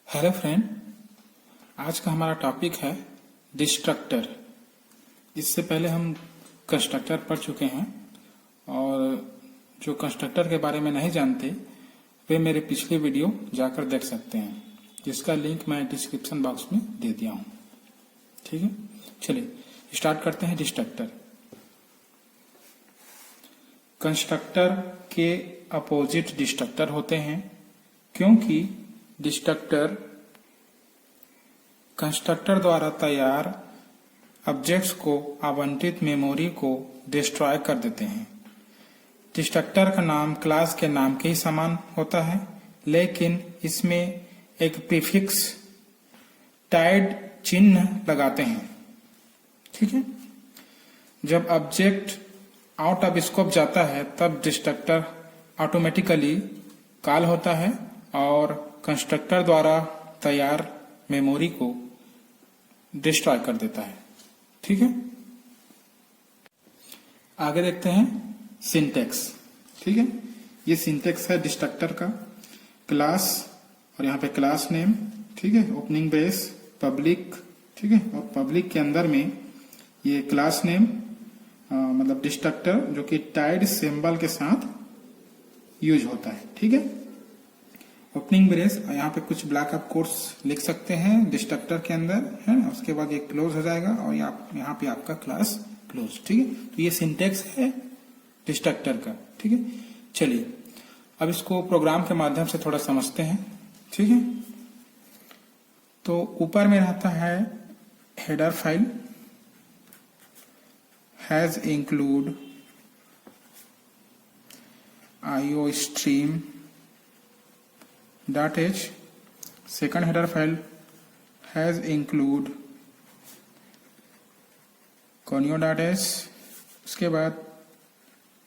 Hello friend, आज का हमारा टॉपिक है डिस्ट्रक्टर। इससे पहले हम कंस्ट्रक्टर पढ़ चुके हैं और जो कंस्ट्रक्टर के बारे में नहीं जानते वे मेरे पिछले वीडियो जाकर देख सकते हैं, जिसका लिंक मैं डिस्क्रिप्शन बॉक्स में दे दिया हूँ। ठीक है, चलिए स्टार्ट करते हैं। डिस्ट्रक्टर कंस्ट्रक्टर के अपोजिट डिस्ट्रक्टर होते हैं, क्योंकि डिस्ट्रक्टर कंस्ट्रक्टर द्वारा तैयार ऑब्जेक्ट्स को आवंटित मेमोरी को डिस्ट्रॉय कर देते हैं। डिस्ट्रक्टर का नाम क्लास के नाम के ही समान होता है, लेकिन इसमें एक प्रीफिक्स टाइड चिन्ह लगाते हैं। ठीक है, जब ऑब्जेक्ट आउट ऑफ स्कोप जाता है तब डिस्ट्रक्टर ऑटोमेटिकली कॉल होता है और कंस्ट्रक्टर द्वारा तैयार मेमोरी को डिस्ट्रॉय कर देता है। ठीक है, आगे देखते हैं सिंटेक्स। ठीक है, ये सिंटेक्स है डिस्ट्रक्टर का। क्लास और यहाँ पे क्लास नेम, ठीक है, ओपनिंग ब्रेस, पब्लिक, ठीक है, और पब्लिक के अंदर में ये क्लास नेम मतलब डिस्ट्रक्टर जो कि टाइड सिंबल के साथ यूज होता है। ठीक है, ओपनिंग ब्रेस, यहाँ पे कुछ ब्लॉक ऑफ कोट्स लिख सकते हैं डिस्ट्रक्टर के अंदर, है ना। उसके बाद ये क्लोज हो जाएगा और यहाँ पे आपका क्लास क्लोज। ठीक है, तो ये सिंटेक्स है डिस्ट्रक्टर का। ठीक है, चलिए अब इसको प्रोग्राम के माध्यम से थोड़ा समझते हैं। ठीक है, तो ऊपर में रहता है header file has include IOStream .h। Second header file has include conio.h। उसके बाद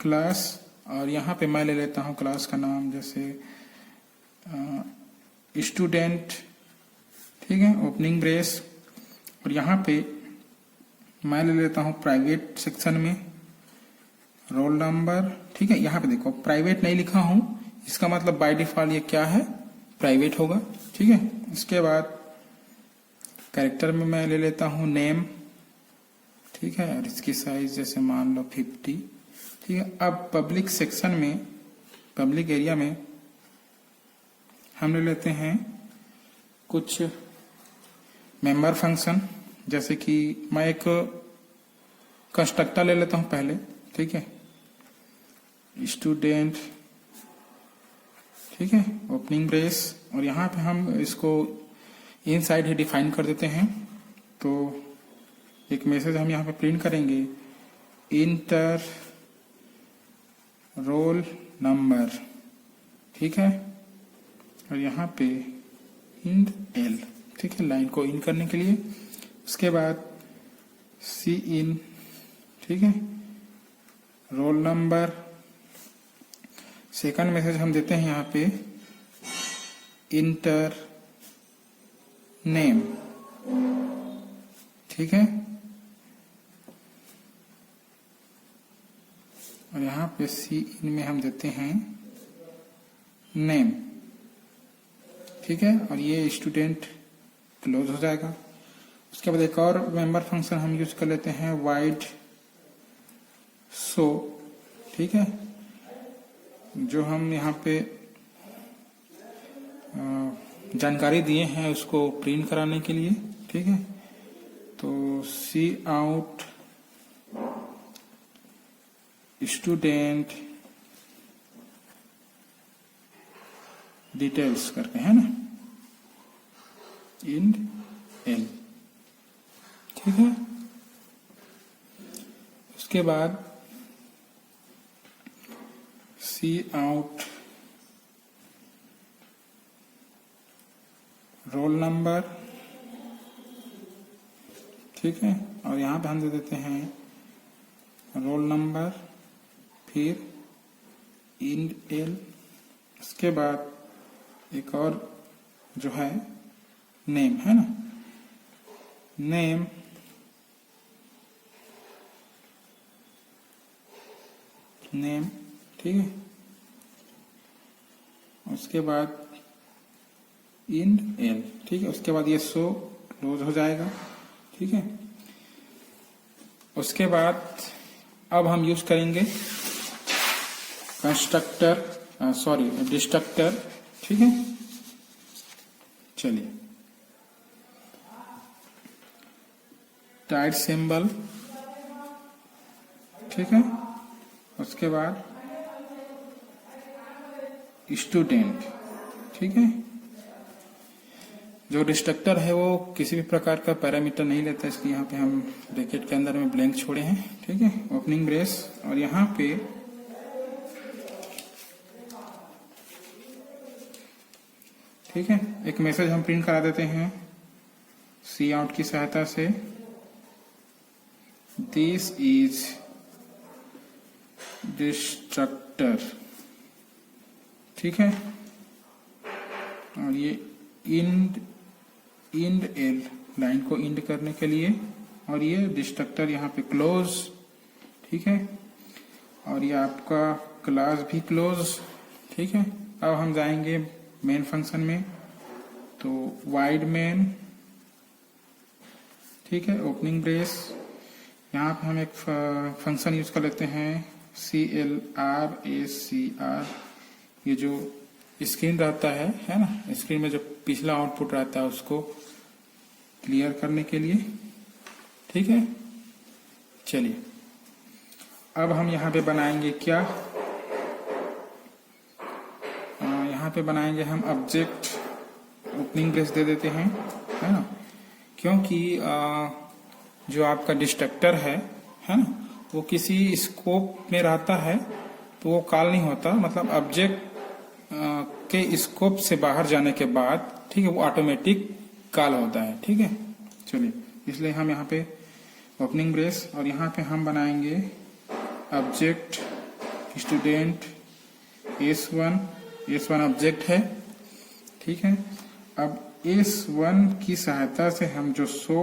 क्लास, और यहाँ पे मैं ले लेता हूँ क्लास का नाम, जैसे स्टूडेंट। ठीक है, ओपनिंग ब्रेस, और यहाँ पे मैं ले लेता हूँ प्राइवेट सेक्शन में रोल नंबर। ठीक है, यहाँ पे देखो प्राइवेट नहीं लिखा हूं, इसका मतलब बाय डिफॉल्ट ये क्या है, प्राइवेट होगा। ठीक है, इसके बाद कैरेक्टर में मैं ले लेता हूं नेम। ठीक है, और इसकी साइज जैसे मान लो 50। ठीक है, अब पब्लिक सेक्शन में, पब्लिक एरिया में हम ले लेते हैं कुछ मेंबर फंक्शन, जैसे कि मैं एक कंस्ट्रक्टर ले लेता हूं पहले। ठीक है, स्टूडेंट, ठीक है, ओपनिंग ब्रेस, और यहाँ पे हम इसको इनसाइड ही डिफाइन कर देते हैं। तो एक मैसेज हम यहाँ पे प्रिंट करेंगे, इंटर रोल नंबर। ठीक है, और यहाँ पे इंड एल। ठीक है, लाइन को इन करने के लिए। उसके बाद सी इन, ठीक है, रोल नंबर। सेकंड मैसेज हम देते हैं यहाँ पे इंटर नेम। ठीक है, और यहाँ पे सी इन में हम देते हैं नेम। ठीक है, और ये स्टूडेंट क्लोज हो जाएगा। उसके बाद एक और मेंबर फंक्शन हम यूज कर लेते हैं वाइड शो। ठीक है, जो हम यहाँ पे जानकारी दिए हैं उसको प्रिंट कराने के लिए। ठीक है, तो सी आउट स्टूडेंट डिटेल्स करके, है ना, इंड एल। ठीक है, उसके बाद सी आउट रोल नंबर। ठीक है, और यहाँ पे हम दे देते हैं रोल नंबर, फिर इंड एल। उसके बाद एक और जो है नेम, है ना, नेम, नेम। ठीक है, उसके बाद इंड एल, ठीक है। उसके बाद ये सो क्लोज हो जाएगा, ठीक है। उसके बाद अब हम यूज करेंगे कंस्ट्रक्टर, सॉरी डिस्ट्रक्टर, ठीक है। चलिए, टाइट सिंबल, ठीक है। उसके बाद स्टूडेंट, ठीक है। जो डिस्ट्रक्टर है वो किसी भी प्रकार का पैरामीटर नहीं लेता, इसलिए यहाँ पे हम ब्रैकेट के अंदर में ब्लैंक छोड़े हैं, ठीक है। ओपनिंग ब्रेस, और यहाँ पे ठीक है एक मैसेज हम प्रिंट करा देते हैं सी आउट की सहायता से, दिस इज डिस्ट्रक्टर, ठीक है। और ये इंड एल, लाइन को इंड करने के लिए, और ये डिस्ट्रक्टर यहाँ पे क्लोज, ठीक है। और ये आपका क्लास भी क्लोज, ठीक है। अब हम जाएंगे मेन फंक्शन में, तो वाइड मेन, ठीक है। ओपनिंग ब्रेस, यहाँ पे हम एक फंक्शन यूज कर लेते हैं CLRACR, ये जो स्क्रीन रहता है ना, स्क्रीन में जो पिछला आउटपुट रहता है उसको क्लियर करने के लिए, ठीक है। चलिए, अब हम यहाँ पे बनाएंगे क्या, यहाँ पे बनाएंगे हम ऑब्जेक्ट, ओपनिंग ब्रेस दे देते हैं, है ना, क्योंकि जो आपका डिस्ट्रक्टर है ना, वो किसी स्कोप में रहता है तो वो कॉल नहीं होता, मतलब ऑब्जेक्ट के स्कोप से बाहर जाने के बाद, ठीक है, वो ऑटोमेटिक कॉल होता है, ठीक है। चलिए, इसलिए हम यहाँ पे ओपनिंग ब्रेस, और यहाँ पे हम बनाएंगे ऑब्जेक्ट स्टूडेंट S1 ऑब्जेक्ट है, ठीक है। अब S1 की सहायता से हम जो शो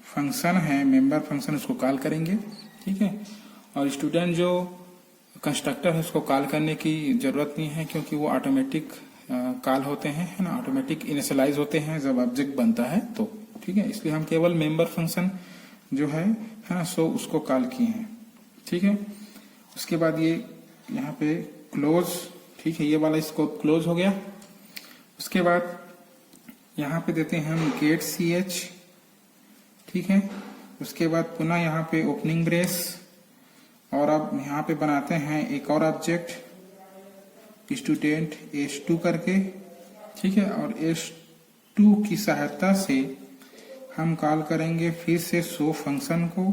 फंक्शन है, मेंबर फंक्शन, उसको कॉल करेंगे, ठीक है। और स्टूडेंट जो कंस्ट्रक्टर है उसको कॉल करने की जरूरत नहीं है, क्योंकि वो ऑटोमेटिक कॉल होते हैं, है ना, ऑटोमेटिक इनिशियलाइज होते हैं जब ऑब्जेक्ट बनता है तो, ठीक है। इसलिए हम केवल मेंबर फंक्शन जो है ना, सो उसको कॉल किए हैं, ठीक है। उसके बाद ये यहाँ पे क्लोज, ठीक है, ये वाला इसको क्लोज हो गया। उसके बाद यहाँ पे देते हैं हम गेट CH, ठीक है। उसके बाद पुनः यहाँ पे ओपनिंग ब्रेस, और अब यहाँ पे बनाते हैं एक और ऑब्जेक्ट स्टूडेंट S2 करके, ठीक है। और S2 की सहायता से हम कॉल करेंगे फिर से शो फंक्शन को,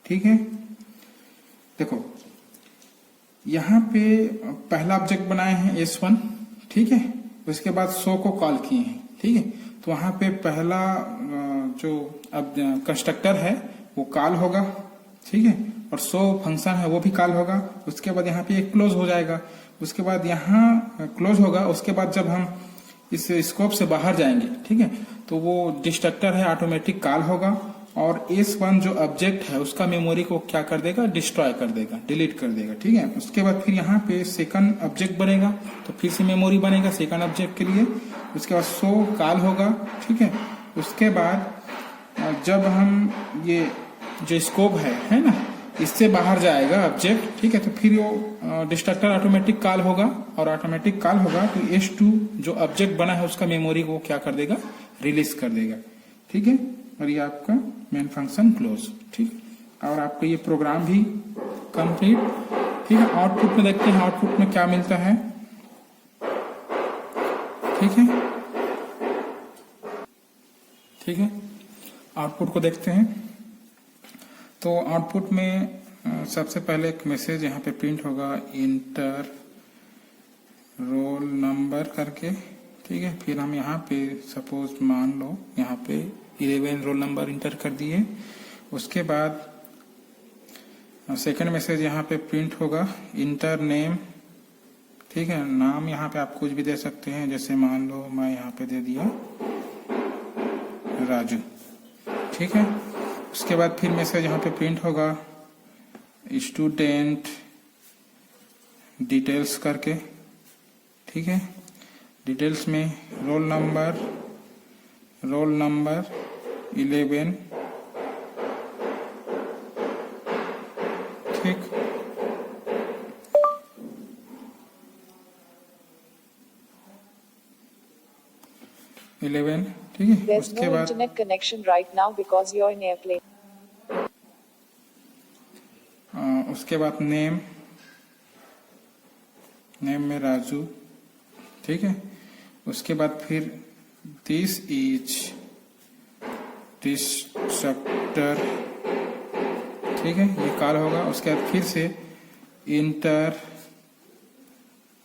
ठीक है। देखो, यहाँ पे पहला ऑब्जेक्ट बनाए हैं S1, ठीक है। उसके बाद शो को कॉल किए हैं, ठीक है। तो वहां पे पहला जो अब कंस्ट्रक्टर है वो कॉल होगा, ठीक है, और शो फंक्शन है वो भी कॉल होगा। उसके बाद यहाँ पे एक क्लोज हो जाएगा, उसके बाद यहाँ क्लोज होगा। उसके बाद जब हम इस स्कोप से बाहर जाएंगे, ठीक है, तो वो डिस्ट्रक्टर है ऑटोमेटिक कॉल होगा, और S1 जो ऑब्जेक्ट है उसका मेमोरी को क्या कर देगा, डिस्ट्रॉय कर देगा, डिलीट कर देगा, ठीक है। उसके बाद फिर यहाँ पे सेकंड ऑब्जेक्ट बनेगा, तो फिर से मेमोरी बनेगा सेकंड ऑब्जेक्ट के लिए। उसके बाद शो कॉल होगा, ठीक है। उसके बाद जब हम ये जो स्कोप है ना, इससे बाहर जाएगा ऑब्जेक्ट, ठीक है, तो फिर वो डिस्ट्रक्टर ऑटोमेटिक कॉल होगा, और ऑटोमेटिक कॉल होगा तो S2 जो ऑब्जेक्ट बना है उसका मेमोरी को क्या कर देगा, रिलीज कर देगा, ठीक है। और ये आपका मेन फंक्शन क्लोज, ठीक। और आपका ये प्रोग्राम भी कंप्लीट, ठीक है। आउटपुट में देखते हैं आउटपुट में क्या मिलता है, ठीक है, ठीक है। आउटपुट को देखते हैं। तो आउटपुट में सबसे पहले एक मैसेज यहाँ पे प्रिंट होगा, इंटर रोल नंबर करके, ठीक है। फिर हम यहाँ पे सपोज मान लो यहाँ पे 11 रोल नंबर इंटर कर दिए। उसके बाद सेकंड मैसेज यहाँ पे प्रिंट होगा, इंटर नेम, ठीक है। नाम यहाँ पे आप कुछ भी दे सकते हैं, जैसे मान लो मैं यहाँ पे दे दिया राजू, ठीक है। उसके बाद फिर मैसेज यहाँ पे प्रिंट होगा, स्टूडेंट डिटेल्स करके, ठीक है। डिटेल्स में रोल नंबर 11, ठीक। ठीक है। There's उसके no बाद internet connection right now because you're in airplane. उसके बाद नेम में राजू, ठीक है। उसके बाद फिर दिस इज डिस्ट्रक्टर, ठीक है, ये कॉल होगा। उसके बाद फिर से इंटर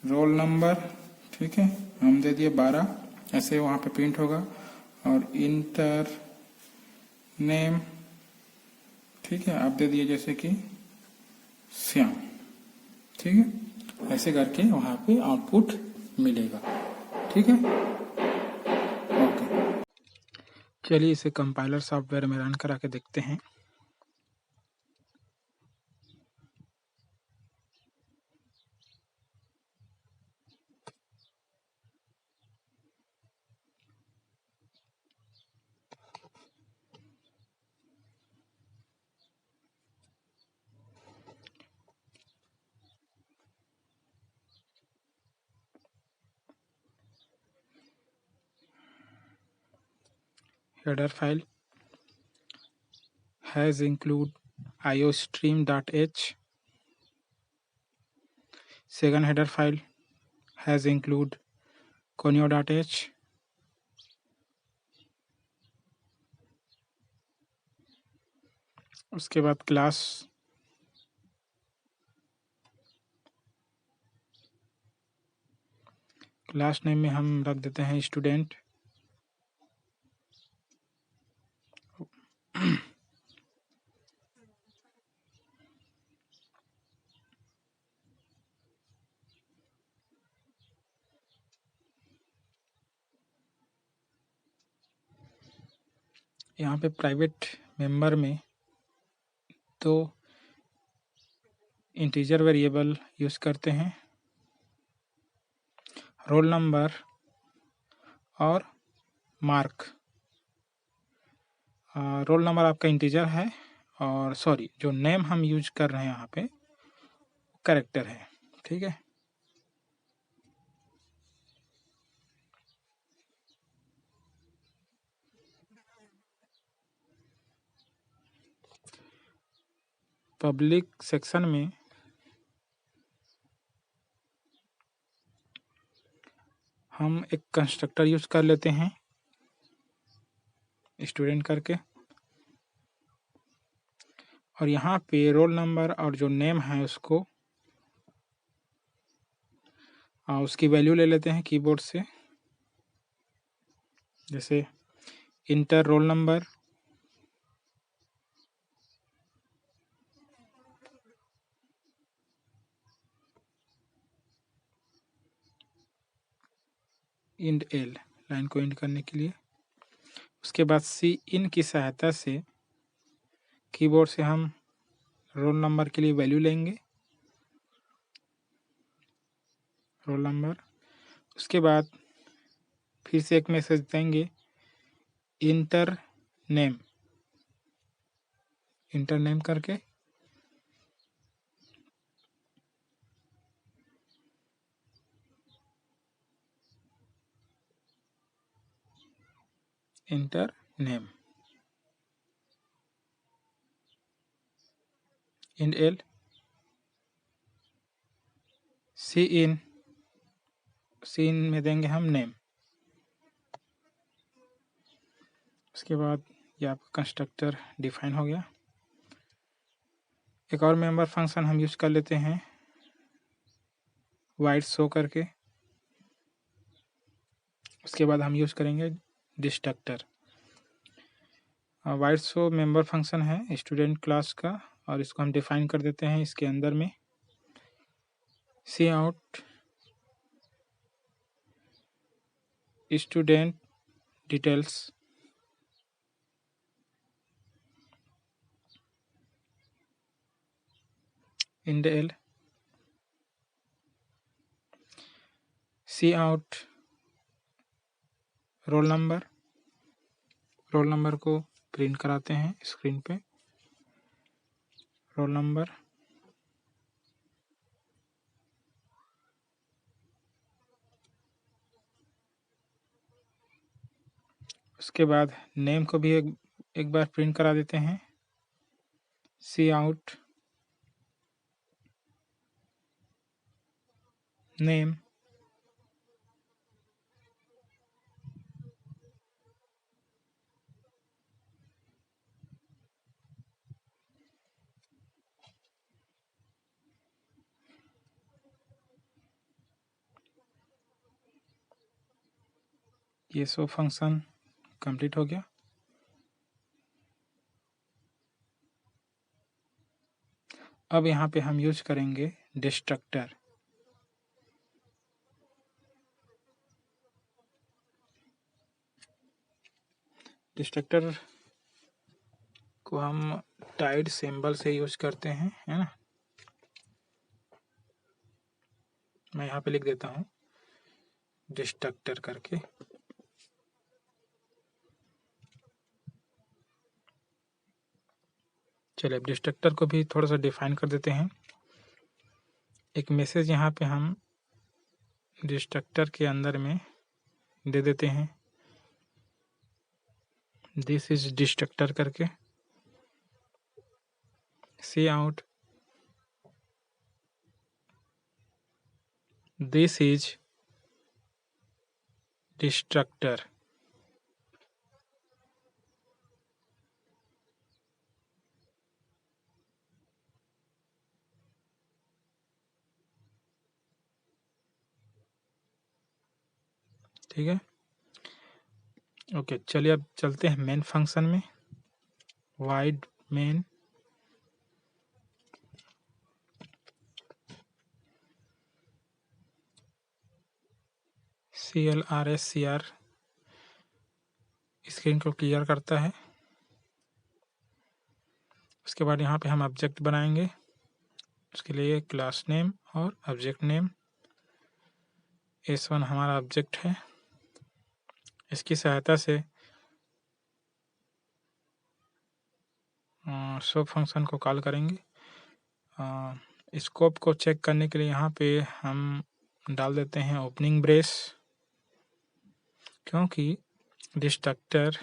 रोल नंबर, ठीक है, हम दे दिए 12, ऐसे वहां पे प्रिंट होगा। और इंटर नेम, ठीक है, आप दे दिए जैसे कि श्याम, ठीक है। ऐसे करके वहां पे आउटपुट मिलेगा, ठीक है। ओके, चलिए इसे कंपाइलर सॉफ्टवेयर में रन करा के देखते हैं। Header file has include iostream.h. Second header file has include conio.h. उसके बाद क्लास नेम में हम रख देते हैं स्टूडेंट। यहाँ पे प्राइवेट मेंबर में तो इंटीजर वेरिएबल यूज करते हैं, रोल नंबर और मार्क। रोल नंबर आपका इंटीजर है और सॉरी जो नेम हम यूज कर रहे हैं यहाँ पे कैरेक्टर है, ठीक है। पब्लिक सेक्शन में हम एक कंस्ट्रक्टर यूज कर लेते हैं स्टूडेंट करके, और यहाँ पे रोल नंबर और जो नेम है उसको उसकी वैल्यू ले लेते हैं कीबोर्ड से, जैसे enter roll number end L, line को इंड करने के लिए। उसके बाद सी इन की सहायता से कीबोर्ड से हम रोल नंबर के लिए वैल्यू लेंगे, रोल नंबर। उसके बाद फिर से एक मैसेज देंगे इंटर नेम करके, इंटर नेम इंड एल, सी इन में देंगे हम नेम। उसके बाद ये आपका कंस्ट्रक्टर डिफाइन हो गया। एक और मेंबर फंक्शन हम यूज कर लेते हैं वाइड शो करके। उसके बाद हम यूज करेंगे destructor. Wide show member function है स्टूडेंट क्लास का, और इसको हम डिफाइन कर देते हैं इसके अंदर में cout student details endl, cout roll number को प्रिंट कराते हैं स्क्रीन पे। रोल नंबर, उसके बाद नेम को भी एक बार प्रिंट करा देते हैं। सी आउट नेम, ये सो फंक्शन कंप्लीट हो गया। अब यहाँ पे हम यूज करेंगे डिस्ट्रक्टर। डिस्ट्रक्टर को हम टाइड सिंबल से यूज करते हैं, है ना। मैं यहाँ पे लिख देता हूँ डिस्ट्रक्टर करके। चलिए अब डिस्ट्रक्टर को भी थोड़ा सा डिफाइन कर देते हैं। एक मैसेज यहाँ पे हम डिस्ट्रक्टर के अंदर में दे देते हैं, दिस इज डिस्ट्रक्टर करके। सी आउट दिस इज डिस्ट्रक्टर। ठीक है, ओके। चलिए अब चलते हैं मेन फंक्शन में। वाइड मेन, CLRSCR स्क्रीन को क्लियर करता है। उसके बाद यहाँ पे हम ऑब्जेक्ट बनाएंगे। उसके लिए क्लास नेम और ऑब्जेक्ट नेम। S1 हमारा ऑब्जेक्ट है। इसकी सहायता से शो फंक्शन को कॉल करेंगे। स्कोप को चेक करने के लिए यहाँ पे हम डाल देते हैं ओपनिंग ब्रेस, क्योंकि डिस्ट्रक्टर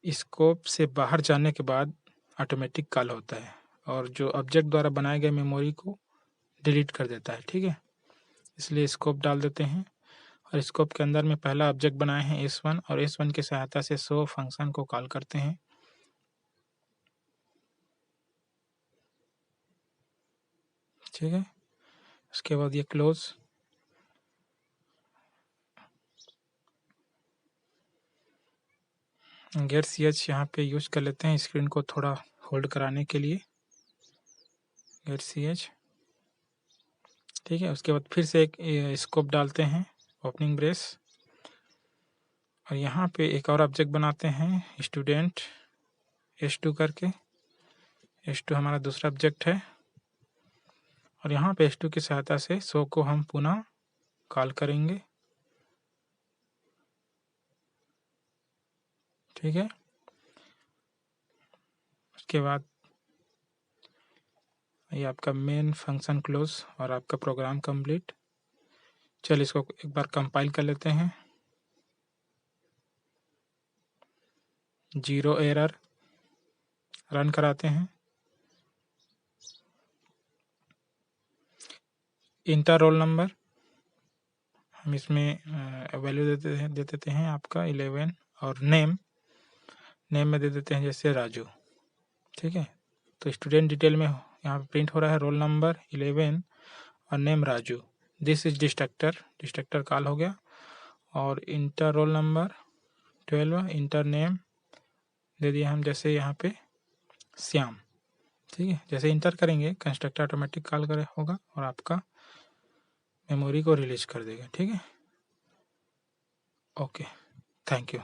स्कोप से बाहर जाने के बाद ऑटोमेटिक कॉल होता है और जो ऑब्जेक्ट द्वारा बनाए गए मेमोरी को डिलीट कर देता है। ठीक है, इसलिए स्कोप डाल देते हैं और स्कोप के अंदर में पहला ऑब्जेक्ट बनाए हैं S1 और S1 की सहायता से शो फंक्शन को कॉल करते हैं। ठीक है, उसके बाद ये क्लोज। गेट CH यहाँ पे यूज कर लेते हैं स्क्रीन को थोड़ा होल्ड कराने के लिए। गेट CH, ठीक है। उसके बाद फिर से एक स्कोप डालते हैं ओपनिंग ब्रेस और यहाँ पे एक और ऑब्जेक्ट बनाते हैं स्टूडेंट S2 करके। S2 हमारा दूसरा ऑब्जेक्ट है और यहाँ पे S2 की सहायता से शो को हम पुनः कॉल करेंगे। ठीक है, उसके बाद ये आपका मेन फंक्शन क्लोज और आपका प्रोग्राम कंप्लीट। चलिए इसको एक बार कंपाइल कर लेते हैं। 0 एरर, रन कराते हैं। इंटर रोल नंबर हम इसमें वैल्यू दे देते हैं आपका 11 और नेम में दे देते हैं जैसे राजू। ठीक है, तो स्टूडेंट डिटेल में यहाँ पे प्रिंट हो रहा है रोल नंबर 11 और name Raju. This is destructor call हो गया। और enter roll number 12, enter name दे दिया हम जैसे यहाँ पे श्याम। ठीक है, जैसे इंटर करेंगे कंस्ट्रक्टर ऑटोमेटिक कॉल करे होगा और आपका मेमोरी को रिलीज कर देगा। ठीक है, ओके, थैंक यू।